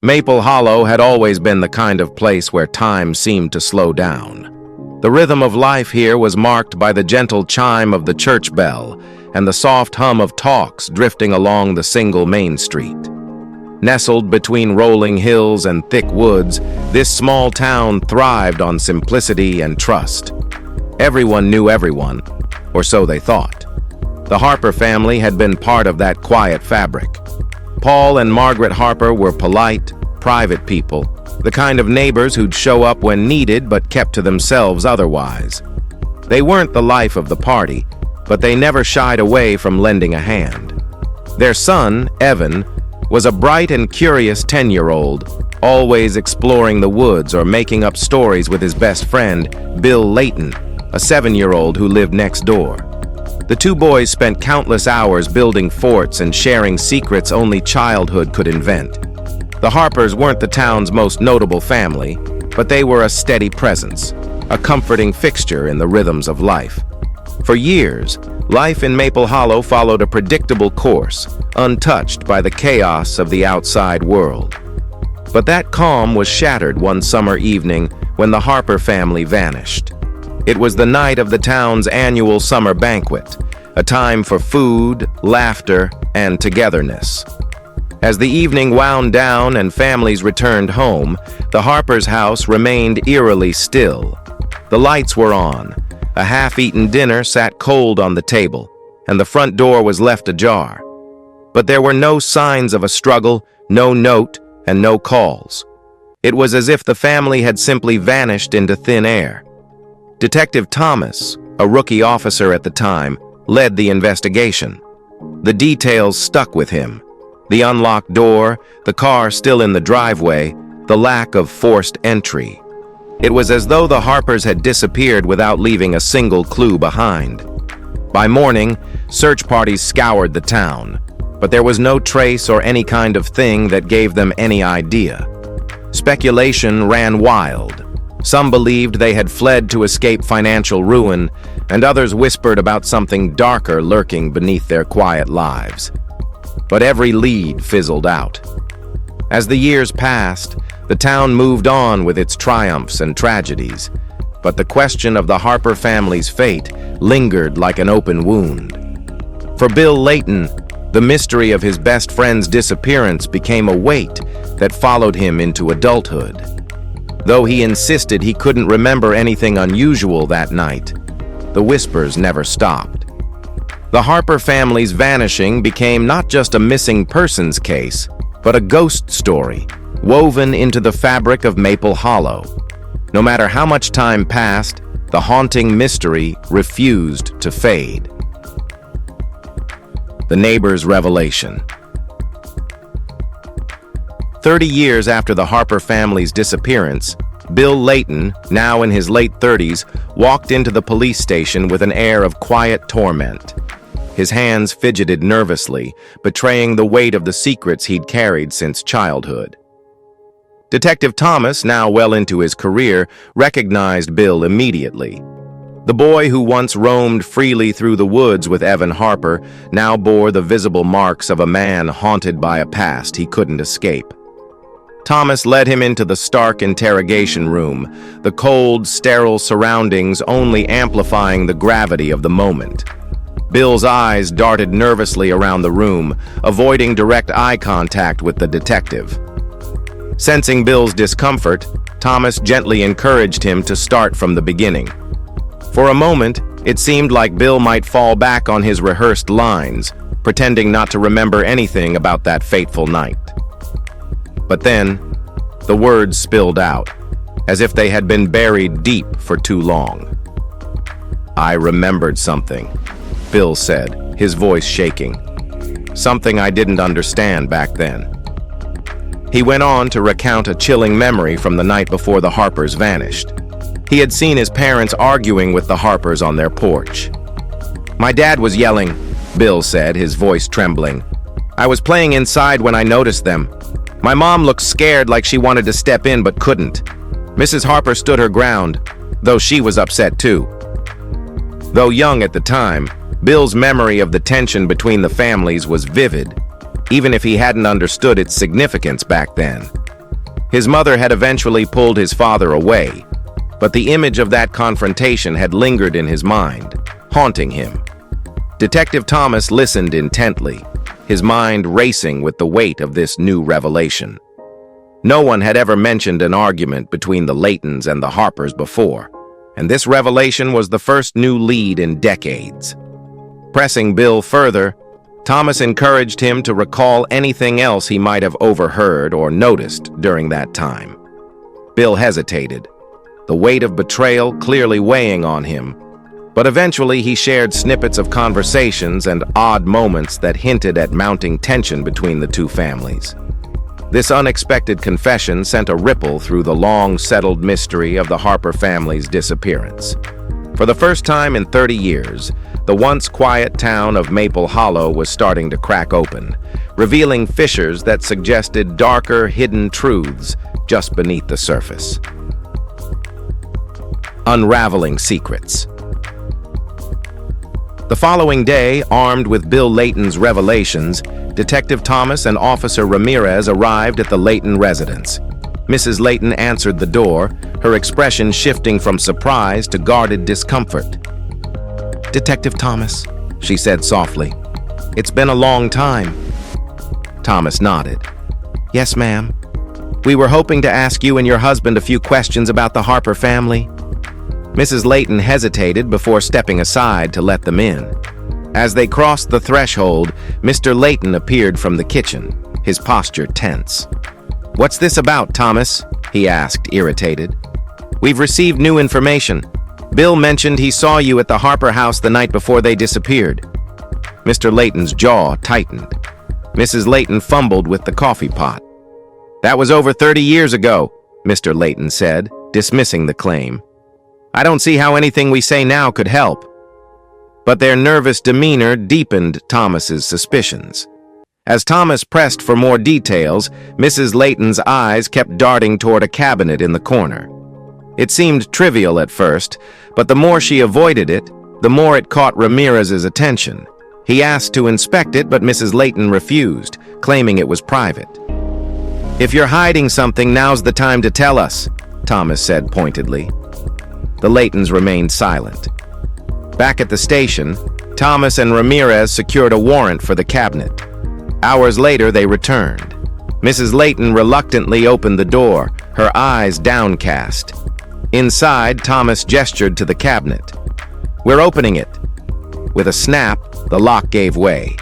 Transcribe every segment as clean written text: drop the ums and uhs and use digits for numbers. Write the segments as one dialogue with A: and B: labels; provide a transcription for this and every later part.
A: Maple Hollow had always been the kind of place where time seemed to slow down. The rhythm of life here was marked by the gentle chime of the church bell and the soft hum of talks drifting along the single main street. Nestled between rolling hills and thick woods, this small town thrived on simplicity and trust. Everyone knew everyone, or so they thought. The Harper family had been part of that quiet fabric. Paul and Margaret Harper were polite, private people, the kind of neighbors who'd show up when needed but kept to themselves otherwise. They weren't the life of the party, but they never shied away from lending a hand. Their son, Evan, was a bright and curious 10-year-old, always exploring the woods or making up stories with his best friend, Bill Layton, a 7-year-old who lived next door. The two boys spent countless hours building forts and sharing secrets only childhood could invent. The Harpers weren't the town's most notable family, but they were a steady presence, a comforting fixture in the rhythms of life. For years, life in Maple Hollow followed a predictable course, untouched by the chaos of the outside world. But that calm was shattered one summer evening when the Harper family vanished. It was the night of the town's annual summer banquet, a time for food, laughter, and togetherness. As the evening wound down and families returned home, the Harpers' house remained eerily still. The lights were on. A half-eaten dinner sat cold on the table, and the front door was left ajar. But there were no signs of a struggle, no note, and no calls. It was as if the family had simply vanished into thin air. Detective Thomas, a rookie officer at the time, led the investigation. The details stuck with him. The unlocked door, the car still in the driveway, the lack of forced entry. It was as though the Harpers had disappeared without leaving a single clue behind. By morning, search parties scoured the town, but there was no trace or any kind of thing that gave them any idea. Speculation ran wild. Some believed they had fled to escape financial ruin, and others whispered about something darker lurking beneath their quiet lives. But every lead fizzled out. As the years passed, the town moved on with its triumphs and tragedies, but the question of the Harper family's fate lingered like an open wound. For Bill Layton, the mystery of his best friend's disappearance became a weight that followed him into adulthood. Though he insisted he couldn't remember anything unusual that night, the whispers never stopped. The Harper family's vanishing became not just a missing persons case, but a ghost story, woven into the fabric of Maple Hollow. No matter how much time passed, the haunting mystery refused to fade. The neighbor's revelation. 30 years after the Harper family's disappearance, Bill Layton, now in his late 30s, walked into the police station with an air of quiet torment. His hands fidgeted nervously, betraying the weight of the secrets he'd carried since childhood. Detective Thomas, now well into his career, recognized Bill immediately. The boy who once roamed freely through the woods with Evan Harper now bore the visible marks of a man haunted by a past he couldn't escape. Thomas led him into the stark interrogation room, the cold, sterile surroundings only amplifying the gravity of the moment. Bill's eyes darted nervously around the room, avoiding direct eye contact with the detective. Sensing Bill's discomfort, Thomas gently encouraged him to start from the beginning. For a moment, it seemed like Bill might fall back on his rehearsed lines, pretending not to remember anything about that fateful night. But then, the words spilled out, as if they had been buried deep for too long. "I remembered something," Bill said, his voice shaking. "Something I didn't understand back then." He went on to recount a chilling memory from the night before the Harpers vanished. He had seen his parents arguing with the Harpers on their porch. "My dad was yelling," Bill said, his voice trembling. "I was playing inside when I noticed them. My mom looked scared, like she wanted to step in but couldn't. Mrs. Harper stood her ground, though she was upset too." Though young at the time, Bill's memory of the tension between the families was vivid, even if he hadn't understood its significance back then. His mother had eventually pulled his father away, but the image of that confrontation had lingered in his mind, haunting him. Detective Thomas listened intently, his mind racing with the weight of this new revelation. No one had ever mentioned an argument between the Laytons and the Harpers before, and this revelation was the first new lead in decades. Pressing Bill further, Thomas encouraged him to recall anything else he might have overheard or noticed during that time. Bill hesitated, the weight of betrayal clearly weighing on him, but eventually he shared snippets of conversations and odd moments that hinted at mounting tension between the two families. This unexpected confession sent a ripple through the long-settled mystery of the Harper family's disappearance. For the first time in 30 years, the once quiet town of Maple Hollow was starting to crack open, revealing fissures that suggested darker, hidden truths just beneath the surface. Unraveling secrets. The following day, armed with Bill Layton's revelations, Detective Thomas and Officer Ramirez arrived at the Layton residence. Mrs. Layton answered the door, her expression shifting from surprise to guarded discomfort. "Detective Thomas," she said softly. "It's been a long time." Thomas nodded. "Yes, ma'am. We were hoping to ask you and your husband a few questions about the Harper family." Mrs. Layton hesitated before stepping aside to let them in. As they crossed the threshold, Mr. Layton appeared from the kitchen, his posture tense. "What's this about, Thomas?" he asked, irritated. "We've received new information. Bill mentioned he saw you at the Harper house the night before they disappeared." Mr. Layton's jaw tightened. Mrs. Layton fumbled with the coffee pot. "That was over 30 years ago," Mr. Layton said, dismissing the claim. "I don't see how anything we say now could help." But their nervous demeanor deepened Thomas's suspicions. As Thomas pressed for more details, Mrs. Layton's eyes kept darting toward a cabinet in the corner. It seemed trivial at first, but the more she avoided it, the more it caught Ramirez's attention. He asked to inspect it, but Mrs. Layton refused, claiming it was private. "If you're hiding something, now's the time to tell us," Thomas said pointedly. The Laytons remained silent. Back at the station, Thomas and Ramirez secured a warrant for the cabinet. Hours later, they returned. Mrs. Layton reluctantly opened the door, her eyes downcast. Inside, Thomas gestured to the cabinet. "We're opening it." With a snap, the lock gave way.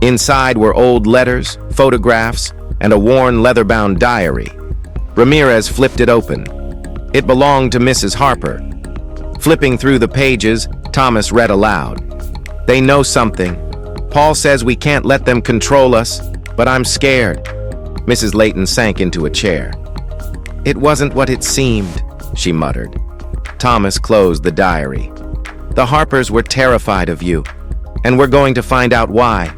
A: Inside were old letters, photographs, and a worn leather-bound diary. Ramirez flipped it open. It belonged to Mrs. Harper. Flipping through the pages, Thomas read aloud. "They know something. Paul says we can't let them control us, but I'm scared." Mrs. Layton sank into a chair. "It wasn't what it seemed," she muttered. Thomas closed the diary. "The Harpers were terrified of you, and we're going to find out why."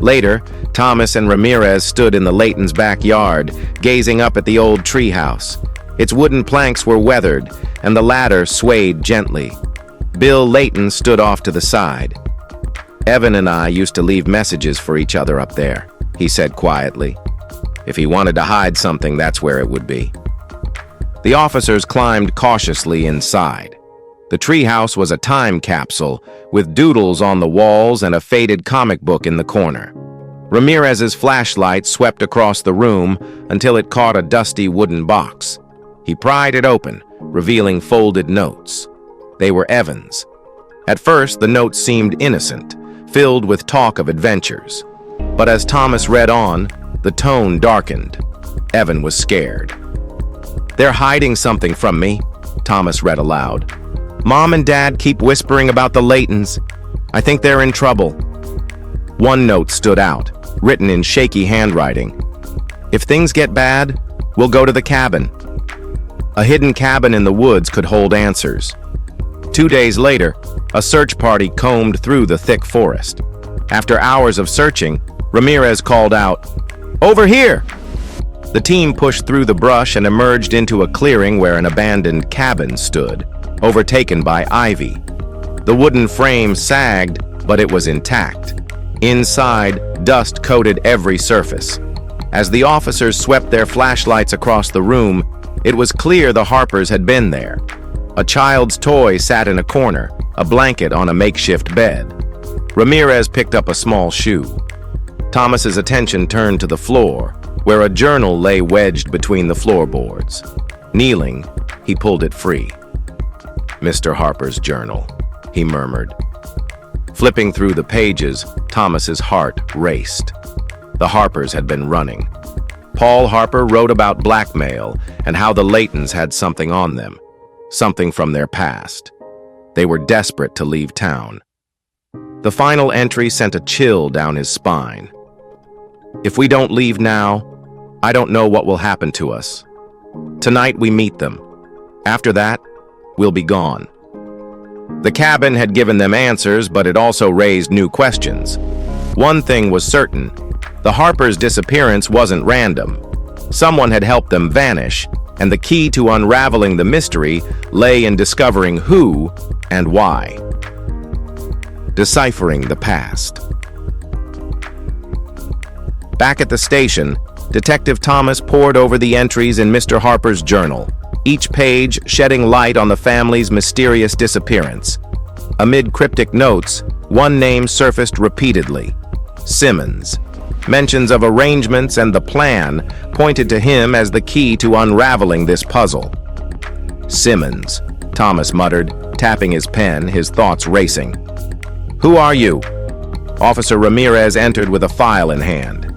A: Later, Thomas and Ramirez stood in the Laytons' backyard, gazing up at the old treehouse. Its wooden planks were weathered, and the ladder swayed gently. Bill Layton stood off to the side. "Evan and I used to leave messages for each other up there," he said quietly. "If he wanted to hide something, that's where it would be." The officers climbed cautiously inside. The treehouse was a time capsule, with doodles on the walls and a faded comic book in the corner. Ramirez's flashlight swept across the room until it caught a dusty wooden box. He pried it open, revealing folded notes. They were Evan's. At first, the notes seemed innocent, filled with talk of adventures. But as Thomas read on, the tone darkened. Evan was scared. "They're hiding something from me," Thomas read aloud. "Mom and Dad keep whispering about the Laytons. I think they're in trouble." One note stood out, written in shaky handwriting. "If things get bad, we'll go to the cabin." A hidden cabin in the woods could hold answers. 2 days later, a search party combed through the thick forest. After hours of searching, Ramirez called out, "Over here!" The team pushed through the brush and emerged into a clearing where an abandoned cabin stood, overtaken by ivy. The wooden frame sagged, but it was intact. Inside, dust coated every surface. As the officers swept their flashlights across the room, it was clear the Harpers had been there. A child's toy sat in a corner, a blanket on a makeshift bed. Ramirez picked up a small shoe. Thomas's attention turned to the floor, where a journal lay wedged between the floorboards. Kneeling, he pulled it free. "Mr. Harper's journal," he murmured. Flipping through the pages, Thomas's heart raced. The Harpers had been running. Paul Harper wrote about blackmail and how the Laytons had something on them, something from their past. They were desperate to leave town. The final entry sent a chill down his spine. "If we don't leave now, I don't know what will happen to us. Tonight we meet them. After that, we'll be gone." The cabin had given them answers, but it also raised new questions. One thing was certain: the Harpers' disappearance wasn't random. Someone had helped them vanish, and the key to unraveling the mystery lay in discovering who and why. Deciphering the past. Back at the station, Detective Thomas pored over the entries in Mr. Harper's journal, each page shedding light on the family's mysterious disappearance. Amid cryptic notes, one name surfaced repeatedly: Simmons. Mentions of arrangements and the plan pointed to him as the key to unraveling this puzzle. "Simmons," Thomas muttered, tapping his pen, his thoughts racing. "Who are you?" Officer Ramirez entered with a file in hand.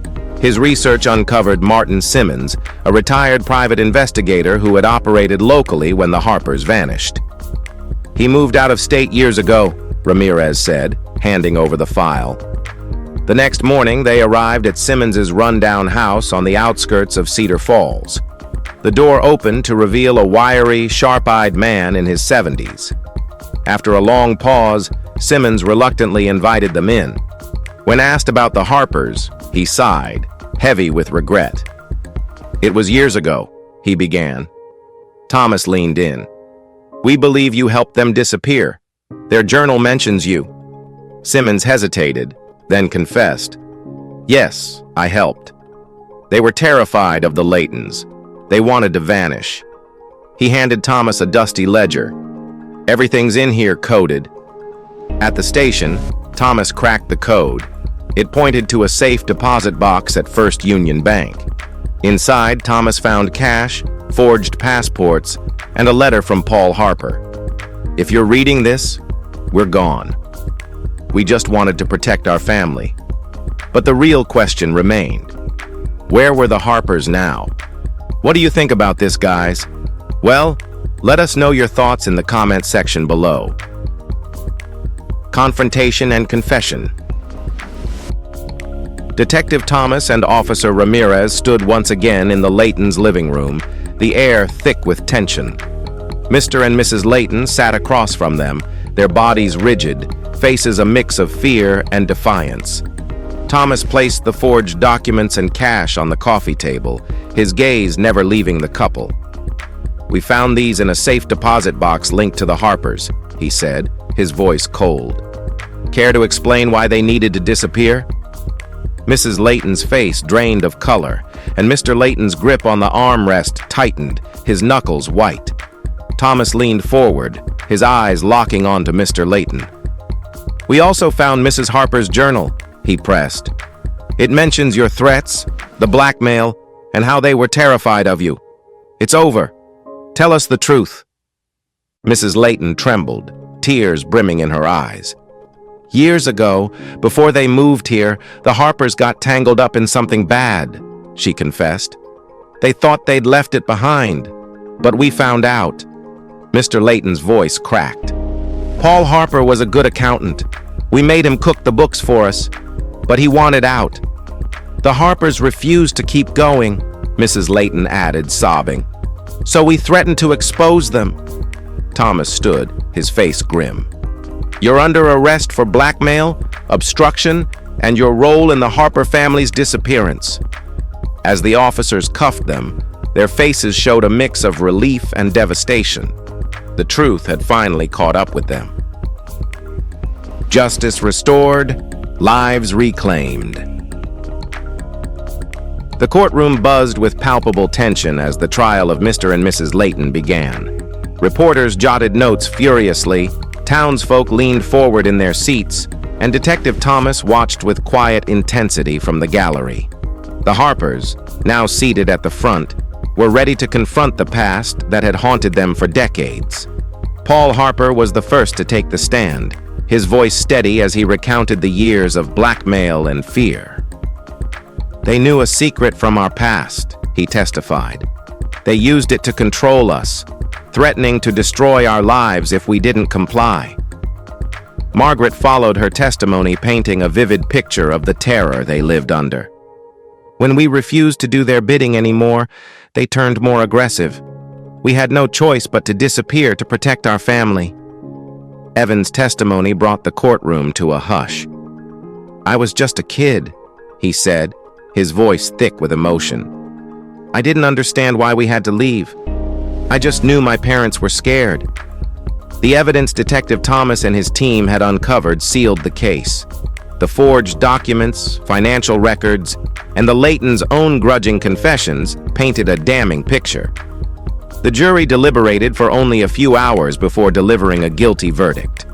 A: His research uncovered Martin Simmons, a retired private investigator who had operated locally when the Harpers vanished. "He moved out of state years ago," Ramirez said, handing over the file. The next morning, they arrived at Simmons's rundown house on the outskirts of Cedar Falls. The door opened to reveal a wiry, sharp-eyed man in his 70s. After a long pause, Simmons reluctantly invited them in. When asked about the Harpers, he sighed, heavy with regret. "It was years ago," he began. Thomas leaned in. "We believe you helped them disappear. Their journal mentions you." Simmons hesitated, then confessed. "Yes, I helped. They were terrified of the Laytons. They wanted to vanish." He handed Thomas a dusty ledger. "Everything's in here coded." At the station, Thomas cracked the code. It pointed to a safe deposit box at First Union Bank. Inside, Thomas found cash, forged passports, and a letter from Paul Harper. "If you're reading this, we're gone. We just wanted to protect our family." But the real question remained. Where were the Harpers now? What do you think about this, guys? Well, let us know your thoughts in the comment section below. Confrontation and confession. Detective Thomas and Officer Ramirez stood once again in the Laytons' living room, the air thick with tension. Mr. and Mrs. Layton sat across from them, their bodies rigid, faces a mix of fear and defiance. Thomas placed the forged documents and cash on the coffee table, his gaze never leaving the couple. "We found these in a safe deposit box linked to the Harpers," he said, his voice cold. "Care to explain why they needed to disappear?" Mrs. Layton's face drained of color, and Mr. Layton's grip on the armrest tightened, his knuckles white. Thomas leaned forward, his eyes locking onto Mr. Layton. "We also found Mrs. Harper's journal," he pressed. "It mentions your threats, the blackmail, and how they were terrified of you. It's over. Tell us the truth." Mrs. Layton trembled, tears brimming in her eyes. "Years ago, before they moved here, the Harpers got tangled up in something bad," she confessed. "They thought they'd left it behind, but we found out." Mr. Layton's voice cracked. "Paul Harper was a good accountant. We made him cook the books for us, but he wanted out. The Harpers refused to keep going," Mrs. Layton added, sobbing. "So we threatened to expose them." Thomas stood, his face grim. "You're under arrest for blackmail, obstruction, and your role in the Harper family's disappearance." As the officers cuffed them, their faces showed a mix of relief and devastation. The truth had finally caught up with them. Justice restored, lives reclaimed. The courtroom buzzed with palpable tension as the trial of Mr. and Mrs. Layton began. Reporters jotted notes furiously, townsfolk leaned forward in their seats, and Detective Thomas watched with quiet intensity from the gallery. The Harpers, now seated at the front, were ready to confront the past that had haunted them for decades. Paul Harper was the first to take the stand, his voice steady as he recounted the years of blackmail and fear. "They knew a secret from our past," he testified. "They used it to control us, threatening to destroy our lives if we didn't comply." Margaret followed her testimony, painting a vivid picture of the terror they lived under. "When we refused to do their bidding anymore, they turned more aggressive. We had no choice but to disappear to protect our family." Evan's testimony brought the courtroom to a hush. "I was just a kid," he said, his voice thick with emotion. "I didn't understand why we had to leave. I just knew my parents were scared." The evidence Detective Thomas and his team had uncovered sealed the case. The forged documents, financial records, and the Laytons' own grudging confessions painted a damning picture. The jury deliberated for only a few hours before delivering a guilty verdict.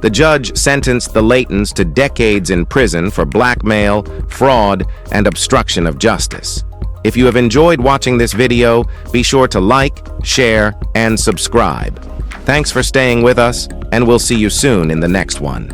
A: The judge sentenced the Laytons to decades in prison for blackmail, fraud, and obstruction of justice. If you have enjoyed watching this video, be sure to like, share, and subscribe. Thanks for staying with us, and we'll see you soon in the next one.